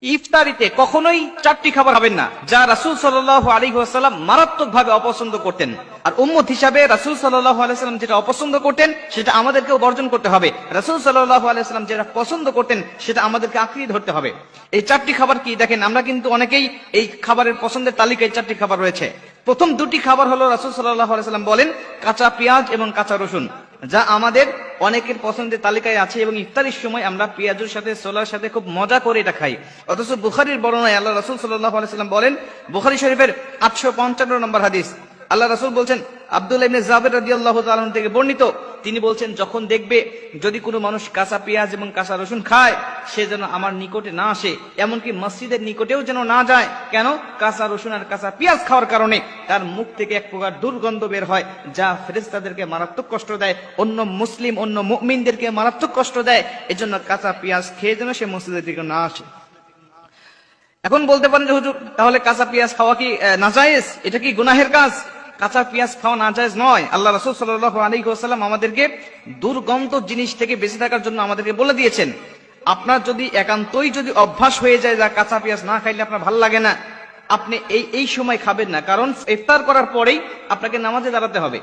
ইফতারিতে কখনোই চারটি খাবার খাবেন না, যা রাসূল সাল্লাল্লাহু আলাইহি ওয়াসাল্লাম মারাত্মকভাবে অপছন্দ করতেন। আর উম্মত হিসাবে রাসূল সাল্লাল্লাহু আলাইহি ওয়াসাল্লাম যেটা অপছন্দ করতেন সেটা আমাদেরকেও বর্জন করতে হবে। রাসূল সাল্লাল্লাহু আলাইহি ওয়াসাল্লাম যেটা পছন্দ করতেন সেটা আমাদেরকে আঁকড়িয়ে ধরতে হবে। এই চারটি খাবার কি দেখেন, আমরা কিন্তু অনেকেই এই খাবারের পছন্দের তালিকায় চারটি খাবার রয়েছে। প্রথম দুটি খাবার হলো রাসূল সাল্লাল্লাহু আলাইহি ওয়াসাল্লাম বলেন কাঁচা পেঁয়াজ এবং কাঁচা রসুন, যা আমাদের অনেকের পছন্দের তালিকায় আছে এবং ইফতারির সময় আমরা পেঁয়াজের সাথে ছোলার সাথে খুব মজা করে এটা খাই। অথচ বুখারীর বর্ণনায় আল্লাহ রাসূল সাল্লাল্লাহু আলাইহি ওয়াসাল্লাম বলেন, বুখারী শরীফের 855 নম্বর হাদিস, আল্লাহ রাসূল বলছেন, আব্দুল্লাহ ইবনে জাবের রাদিয়াল্লাহু তাআলা থেকে বর্ণিত, তিনি বলছেন, যখন দেখবে যদি কোনো মানুষ কাঁচা পেঁয়াজ এবং কাঁচা রসুন খায়, সে যেন আমার নিকটে না আসে, এমনকি মসজিদের নিকটেও যেন না যায়। কেন? কাঁচা রসুন আর কাঁচা পেঁয়াজ খাওয়ার কারণে তার মুখ থেকে এক প্রকার দুর্গন্ধ বের হয়, যা ফেরেশতাদেরকে মারাত্মক কষ্ট দেয়, অন্য মুসলিম অন্য মুমিনদেরকে মারাত্মক কষ্ট দেয়। এজন্য কাঁচা পেঁয়াজ খেয়ে যেন সে মসজিদের দিকে না আসে। এখন বলতে পারেন যে হুজুর, তাহলে কাঁচা পেঁয়াজ খাওয়া কি নাজায়েজ? এটা কি গুনাহের কাজ? কাঁচা পেঁয়াজ খাওয়া নাজায়েজ নয়। আল্লাহ রাসূল সাল্লাল্লাহু আলাইহি ওয়াসাল্লাম আমাদেরকে দুর্গন্ধ জিনিস থেকে বেঁচে থাকার জন্য আমাদেরকে বলে দিয়েছেন। আপনার যদি একান্তই যদি অভ্যাস হয়ে যায় যা কাঁচা পেঁয়াজ না খাইলে আপনার ভালো লাগে না, আপনি এই সময় খাবেন না। কারণ ইফতার করার পরেই আপনাকে নামাজে দাঁড়াতে হবে।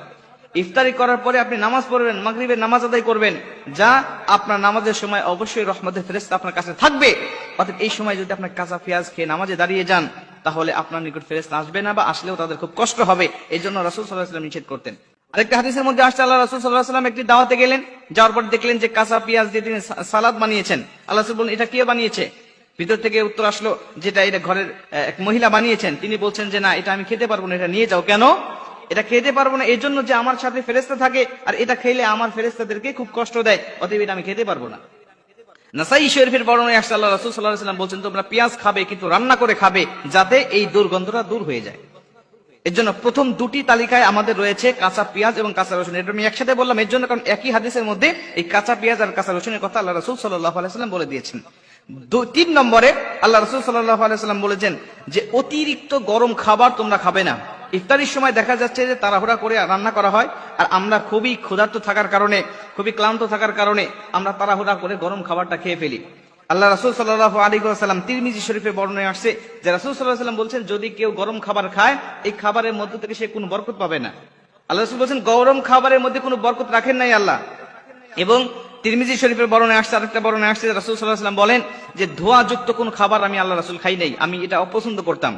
ইফতারি করার পরে আপনি নামাজ পড়বেন, মাগরিবের নামাজ আদায় করবেন, যা আপনার নামাজের সময় অবশ্যই রহমতের ফেরেশতা আপনার কাছে থাকবে। অর্থাৎ এই সময় যদি আপনি কাঁচা পেঁয়াজ খেয়ে নামাজে দাঁড়িয়ে যান, তাহলে আপনার নিকট ফেরেশতা আসবে না, বা আসলেও তাদের খুব কষ্ট হবে। এই জন্য রাসূল সাল্লাল্লাহু আলাইহি ওয়াসাল্লাম নিষেধ করতেন। আরেকটা হাদিসের মধ্যে আসছে, আল্লাহ রাসূল সাল্লাল্লাহু আলাইহি ওয়াসাল্লাম একটি দাওয়াতে গেলেন, যাওয়ার পর দেখলেন যে কাঁচা পেঁয়াজ দিয়ে তিনি সালাদ বানিয়েছেন। আল্লাহ রাসূল বললেন, এটা কে বানিয়েছে? ভিতর থেকে উত্তর আসলো, যেটা এটা ঘরের এক মহিলা বানিয়েছেন। তিনি বলছেন যে না, এটা আমি খেতে পারবো না, এটা নিয়ে যাও। কেন? এটা খেতে পারবো না এই জন্য যে আমার সাথে ফেরেশতা থাকে, আর এটা খেলে আমার ফেরেশতাদেরকে খুব কষ্ট দেয়, অতএব এটা আমি খেতে পারবো না। নাসাই শরীফের বর্ণনায় আসছে, আল্লাহ রাসূল সাল্লাল্লাহু আলাইহি ওয়াসাল্লাম বলছেন, তোমরা পেঁয়াজ খাবে কিন্তু রান্না করে খাবে, যাতে এই দুর্গন্ধটা দূর হয়ে যায়। এর জন্য প্রথম দুটি তালিকায় আমাদের রয়েছে কাঁচা পেঁয়াজ এবং কাঁচা রসুন। এটা আমি একসাথে বললাম এর জন্য, কারণ একই হাদিসের মধ্যে এই কাঁচা পেঁয়াজ আর কাঁচা রসুনের কথা আল্লাহ রাসূল সাল্লাল্লাহু আলাইহি ওয়াসাল্লাম বলে দিয়েছেন। 3 নম্বরে আল্লাহ রাসূল সাল্লাল্লাহু আলাইহি ওয়াসাল্লাম বলেছেন যে অতিরিক্ত গরম খাবার তোমরা খাবে না। ইফতারির সময় দেখা যাচ্ছে যে তাড়াহুড়া করে রান্না করা হয়, আর আমরা খুবই ক্ষুধার্ত থাকার কারণে, খুবই ক্লান্ত থাকার কারণে আমরা তাড়াহুড়া করে গরম খাবারটা খেয়ে ফেলি। আল্লাহ রাসূল সাল্লাল্লাহু আলাইহি ওয়াসাল্লাম তিরমিজি শরীফে বর্ণনায় আসছে যে রাসূল সাল্লাল্লাহু আলাইহি ওয়াসাল্লাম বলছেন, যদি কেউ গরম খাবার খায়, এই খাবারের মধ্য থেকে সে কোনো বরকত পাবে না। আল্লাহ রাসূল বলছেন, গরম খাবারের মধ্যে কোনো বরকত রাখেন নাই আল্লাহ। এবং তিরমিজি শরীফের বর্ণনায় আসছে, আরেকটা বর্ণনায় আসছে রাসূল সাল্লাল্লাহু আলাইহি ওয়াসাল্লাম বলেন যে ধোঁয়াযুক্ত কোন খাবার আমি আল্লাহ রাসূল খাই নাই, আমি এটা অপছন্দ করতাম।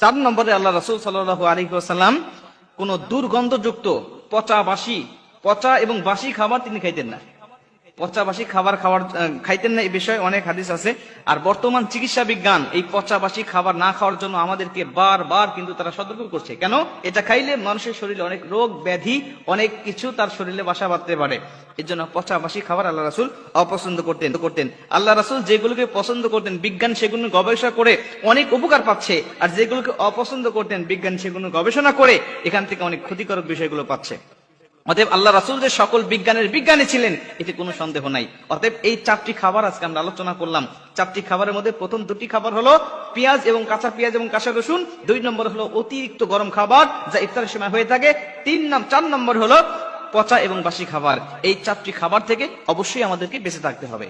4 নম্বরে আল্লাহ রাসূল সাল্লাল্লাহু আলাইহি ওয়াসাল্লাম কোন দুর্গন্ধযুক্ত পচা এবং বাসি খাবার তিনি খাইতেন না। পচা বাসি খাবার খাইতেন না, এই বিষয়ে অনেক হাদিস আছে। আর বর্তমান চিকিৎসা বিজ্ঞান এই পচা বাসি খাবার না খাওয়ার জন্য আমাদেরকে বারবার কিন্তু তারা সতর্ক করছে। কেন? এটা খাইলে মানুষের শরীরে অনেক রোগ ব্যাধি, অনেক কিছু তার শরীরে বাসা বাঁধতে পারে। এর জন্য পচা বাসি খাবার আল্লাহ রাসূল অপছন্দ করতেন। আল্লাহ রাসূল যেগুলোকে পছন্দ করতেন, বিজ্ঞান সেগুলো গবেষণা করে অনেক উপকার পাচ্ছে, আর যেগুলোকে অপছন্দ করতেন, বিজ্ঞান সেগুলো গবেষণা করে এখান থেকে অনেক ক্ষতিকারক বিষয়গুলো পাচ্ছে। অতএব আল্লাহ রাসূল যে সকল বিজ্ঞানের বিজ্ঞানী ছিলেন, এতে কোনো সন্দেহ নাই। অতএব এই 4টি খাবার আজকে আমরা আলোচনা করলাম। 4টি খাবারের মধ্যে প্রথম 2টি খাবার হলো পেঁয়াজ এবং কাঁচা পেঁয়াজ এবং কাঁচা রসুন। 2 নম্বর হলো অতিরিক্ত গরম খাবার, যা ইফতারের সময় হয়ে থাকে। 4 নম্বর হলো পচা এবং বাসি খাবার। এই 4টি খাবার থেকে অবশ্যই আমাদেরকে বেঁচে থাকতে হবে।